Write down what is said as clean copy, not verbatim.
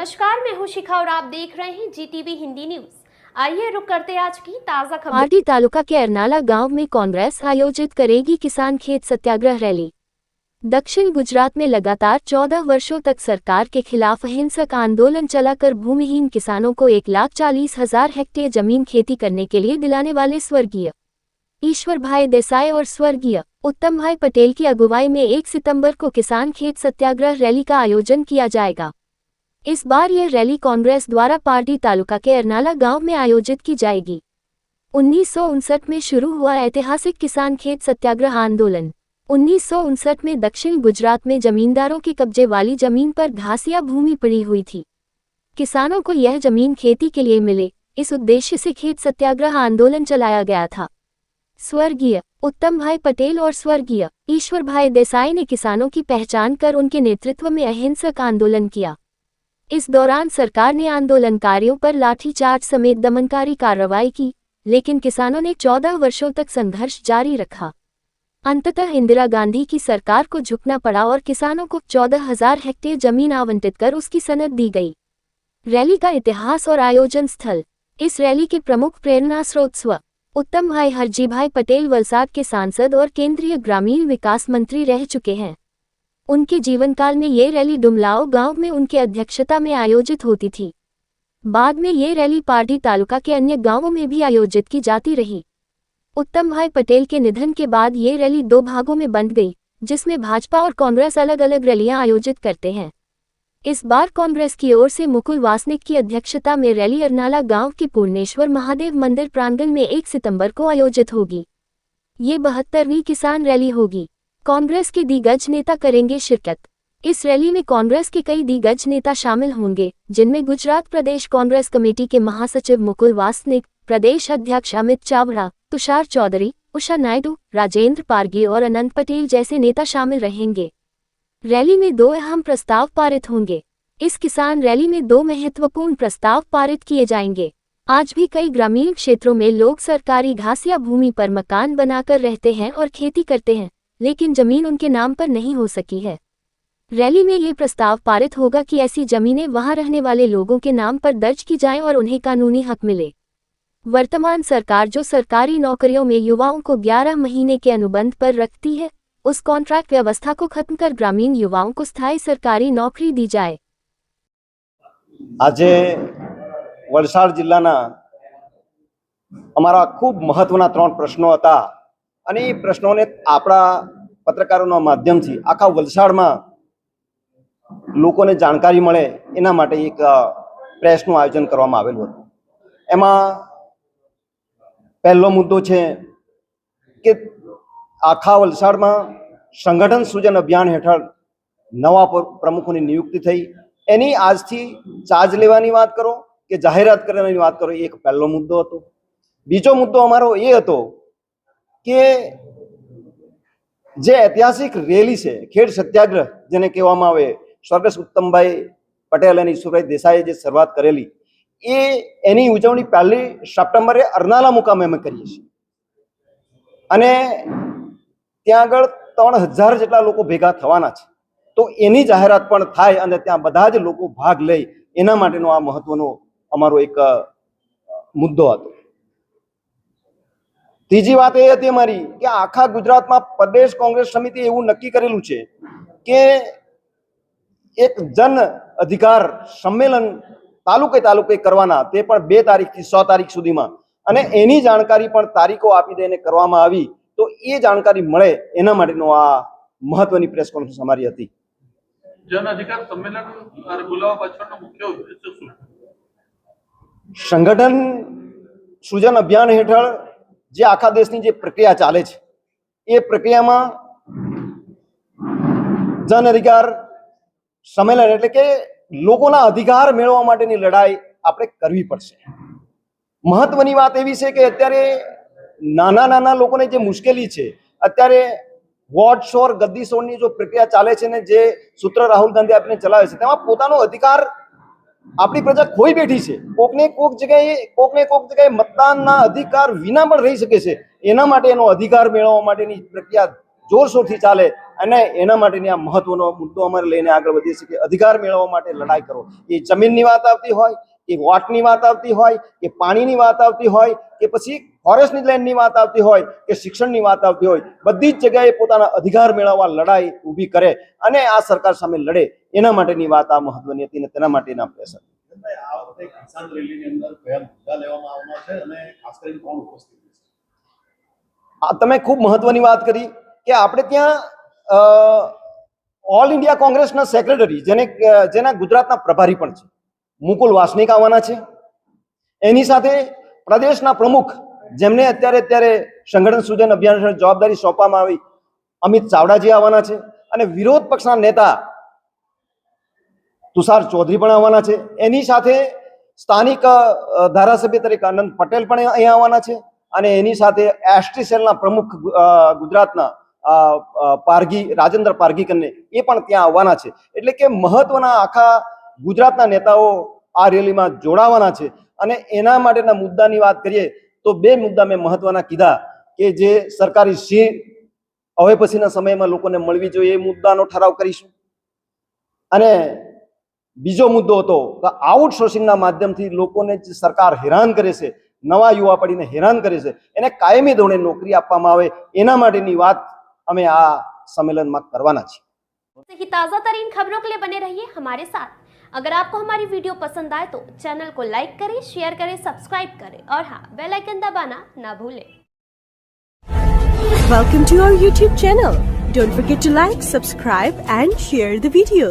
नमस्कार, मैं हूं शिखा और आप देख रहे हैं जीटीवी हिंदी न्यूज। आइए रुक करते हैं आज की ताजा खबर। पार्टी तालुका के अरनाला गांव में कांग्रेस आयोजित करेगी किसान खेत सत्याग्रह रैली। दक्षिण गुजरात में लगातार 14 वर्षों तक सरकार के खिलाफ अहिंसक आंदोलन चलाकर भूमिहीन किसानों को 1,40,000 हेक्टेयर जमीन खेती करने के लिए दिलाने वाले स्वर्गीय ईश्वर भाई देसाई और स्वर्गीय उत्तम भाई पटेल की अगुवाई में 1 सितंबर को किसान खेत सत्याग्रह रैली का आयोजन किया जाएगा। इस बार यह रैली कांग्रेस द्वारा पार्टी तालुका के अरनाला गांव में आयोजित की जाएगी। 1959 में शुरू हुआ ऐतिहासिक किसान खेत सत्याग्रह आंदोलन। 1959 में दक्षिण गुजरात में जमींदारों के कब्जे वाली जमीन पर घासिया भूमि पड़ी हुई थी। किसानों को यह जमीन खेती के लिए मिले, इस उद्देश्य से खेत सत्याग्रह आंदोलन चलाया गया था। स्वर्गीय उत्तम भाई पटेल और स्वर्गीय ईश्वर भाई देसाई ने किसानों की पहचान कर उनके नेतृत्व में अहिंसक आंदोलन किया। इस दौरान सरकार ने आंदोलनकारियों पर लाठीचार्ज समेत दमनकारी कार्रवाई की, लेकिन किसानों ने 14 वर्षों तक संघर्ष जारी रखा। अंततः इंदिरा गांधी की सरकार को झुकना पड़ा और किसानों को 14,000 हेक्टेयर जमीन आवंटित कर उसकी सनद दी गई। रैली का इतिहास और आयोजन स्थल। इस रैली के प्रमुख प्रेरणा स्रोत उत्तम भाई हरजी भाई पटेल वलसाड के सांसद और केंद्रीय ग्रामीण विकास मंत्री रह चुके हैं। उनके जीवनकाल में ये रैली डुमलाओ गांव में उनके अध्यक्षता में आयोजित होती थी। बाद में ये रैली पार्टी तालुका के अन्य गांवों में भी आयोजित की जाती रही। उत्तम भाई पटेल के निधन के बाद ये रैली 2 भागों में बंट गई, जिसमें भाजपा और कांग्रेस अलग अलग रैलियां आयोजित करते हैं। इस बार कांग्रेस की ओर से मुकुल वासनिक की अध्यक्षता में रैली अरनाला गांव के पूर्णेश्वर महादेव मंदिर प्रांगण में 1 सितंबर को आयोजित होगी। ये 72वीं किसान रैली होगी। कांग्रेस के दिग्गज नेता करेंगे शिरकत। इस रैली में कांग्रेस के कई दिग्गज नेता शामिल होंगे, जिनमें गुजरात प्रदेश कांग्रेस कमेटी के महासचिव मुकुल वासनिक, प्रदेश अध्यक्ष अमित चावड़ा, तुषार चौधरी, उषा नायडू, राजेंद्र पारगी और अनंत पटेल जैसे नेता शामिल रहेंगे। रैली में 2 अहम प्रस्ताव पारित होंगे। इस किसान रैली में 2 महत्वपूर्ण प्रस्ताव पारित किए जाएंगे। आज भी कई ग्रामीण क्षेत्रों में लोग सरकारी घासिया भूमि पर मकान बनाकर रहते हैं और खेती करते हैं, लेकिन जमीन उनके नाम पर नहीं हो सकी है। रैली में ये प्रस्ताव पारित होगा कि ऐसी जमीनें वहां रहने वाले लोगों के नाम पर दर्ज की जाएं और उन्हें कानूनी हक मिले। वर्तमान सरकार जो सरकारी नौकरियों में युवाओं को 11 महीने के अनुबंध पर रखती है, उस कॉन्ट्रैक्ट व्यवस्था को खत्म कर ग्रामीण युवाओं को स्थायी सरकारी नौकरी दी जाए। आज वलसाड जिल्लाना अमारा खूब महत्वना 3 प्रश्नों हता અને એ પ્રશ્નોને આપણા પત્રકારોના માધ્યમથી આખા વલસાડમાં લોકોને જાણકારી મળે એના માટે એક પ્રેસનું આયોજન કરવામાં આવેલું હતું। એમાં પહેલો મુદ્દો છે કે આખા વલસાડમાં સંગઠન સૃજન અભિયાન હેઠળ નવા પ્રમુખોની નિયુક્તિ થઈ, એની આજથી ચાર્જ લેવાની વાત કરો કે જાહેરાત કરવાની વાત કરો, એક પહેલો મુદ્દો હતો। બીજો મુદ્દો અમારો એ હતો કે જે ऐतिहासिक રેલી છે ખેડ સત્યાગ્રહ જેને કહેવામાં આવે, સ્વર્ગસ્થ ઉત્તમભાઈ પટેલ અને ઈશ્વરભાઈ દેસાઈએ જે શરૂઆત કરેલી, એ એની ઉજવણી 1 સપ્ટેમ્બરે અરનાલા મુકામે અમે કરીએ છીએ અને ત્યાં આગળ 3000 જેટલા લોકો ભેગા થવાના છે। તો એની જાહેરાત પણ થાય અને ત્યાં બધા જ લોકો ભાગ લે, એના માટેનો આ મહત્વનો અમારો એક મુદ્દો હતો। तीजी बात ये थी हमारी कि आखा गुजरात में प्रदेश कांग्रेस समिति एवं नक्की करेलू छे कि एक जन अधिकार सम्मेलन तालुके तालुके करवाना, ते पण 2 तारीख थी 6 तारीख सुधी में, अने एनी जानकारी पण तारीखों आपी देने करवामां आवी, तो ये जानकारी मळे एना माटेनो आ महत्वनी प्रेस कॉन्फ्रेंस हमारी हती। जन अधिकार सम्मेलन बोलावा पाछळनो मुख्य उद्देश्य शुं? संगठन सृजन अभियान हेठळ जे आखा देशनी जे प्रक्रिया चाले छे, ए प्रक्रियामां जन अधिकार सम्मेलन एटले के लोकोना अधिकार मेळववा माटेनी लड़ाई आपणे करवी पड़शे। महत्वनी वात एवी छे के अत्यारे नाना नाना लोकोने जे मुश्केली छे, अत्यारे वोट शोर गद्दी शोરની जो प्रक्रिया चाले छे ने जे सूत्र राहुल गांधी आपने चलावे छे, तेमां पोतानो अधिकार આપણી પ્રજા ખોઈ બેઠી છે। કોકને કોક જગ્યાએ મતદાનના અધિકાર વિના પણ રહી શકે છે। એના માટે એનો અધિકાર મેળવવા માટેની પ્રક્રિયા જોરશોરથી ચાલે, અને એના માટેની આ મહત્વનો મુદ્દો અમારે લઈને આગળ વધીએ છીએ કે અધિકાર મેળવવા માટે લડાઈ કરો. એ જમીનની વાત આવતી હોય, કે વોટની વાત આવતી હોય, કે પાણીની વાત આવતી હોય, કે પછી ફોરેસ્ટની લેન્ડની વાત આવતી હોય, કે શિક્ષણની વાત આવતી હોય, બધી જ જગ્યાએ પોતાના અધિકાર મેળવવા લડાઈ ઊભી કરે અને આ સરકાર સામે લડે, એના માટેની વાત આ મહત્વની હતી અને તેના માટેના પ્રયાસ. આ વખતે કિસાન રેલીની અંદર કયા મુદ્દા લેવામાં આવવાના છે અને ખાસ કરીને કોણ ઉપસ્થિત રહેશે? તમે ખૂબ મહત્વની વાત કરી કે આપણે ત્યાં ઓલ ઇન્ડિયા કોંગ્રેસના સેક્રેટરી જેના ગુજરાતના પ્રભારી પણ છે, મુકુલ વાસનિક આવવાના છે. એની સાથે પ્રદેશના પ્રમુખ જેમને અત્યારે સંગઠન સૂજન અભિયાન જવાબદારી સોંપવામાં આવી, અમિત ચાવડાજી આવવાના છે. અને વિરોધ પક્ષના નેતા તુષાર ચૌધરી પણ આવવાના છે. એની સાથે સ્થાનિક ધારાસભ્ય તરીકે આનંદ પટેલ પણ અહીંયા આવવાના છે. અને એની સાથે એસટી સેલના પ્રમુખ ગુજરાતના રાજેન્દ્ર પારગીકરને એ પણ ત્યાં આવવાના છે. એટલે કે મહત્વના આખા ગુજરાતના નેતાઓ આ રેલીમાં જોડાવાના છે. અને એના માટેના મુદ્દાની વાત કરીએ તો બે મુદ્દા મેં મહત્વના કીધા કે જે સરકારી સીટ હવે પછીના સમયમાં લોકોને મળવી જોઈએ એ મુદ્દાનો ઠરાવ કરીશું. અને બીજો મુદ્દો હતો કે આઉટસોર્સિંગના માધ્યમથી લોકોને જે સરકાર હેરાન કરે છે, નવા યુવા પેઢીને હેરાન કરે છે, એને કાયમી ધોરણે નોકરી આપવામાં આવે એના માટેની વાત અમે આ સંમેલનમાં કરવાના છીએ. ही ताज़ा तरीन खबरों के लिए बने रहिए हमारे साथ। अगर आपको हमारी वीडियो पसंद आए तो चैनल को लाइक करें, शेयर करें, सब्सक्राइब करें और हाँ, बेल आइकन दबाना ना भूलें। Welcome to our YouTube channel. Don't forget to like, subscribe and share the video.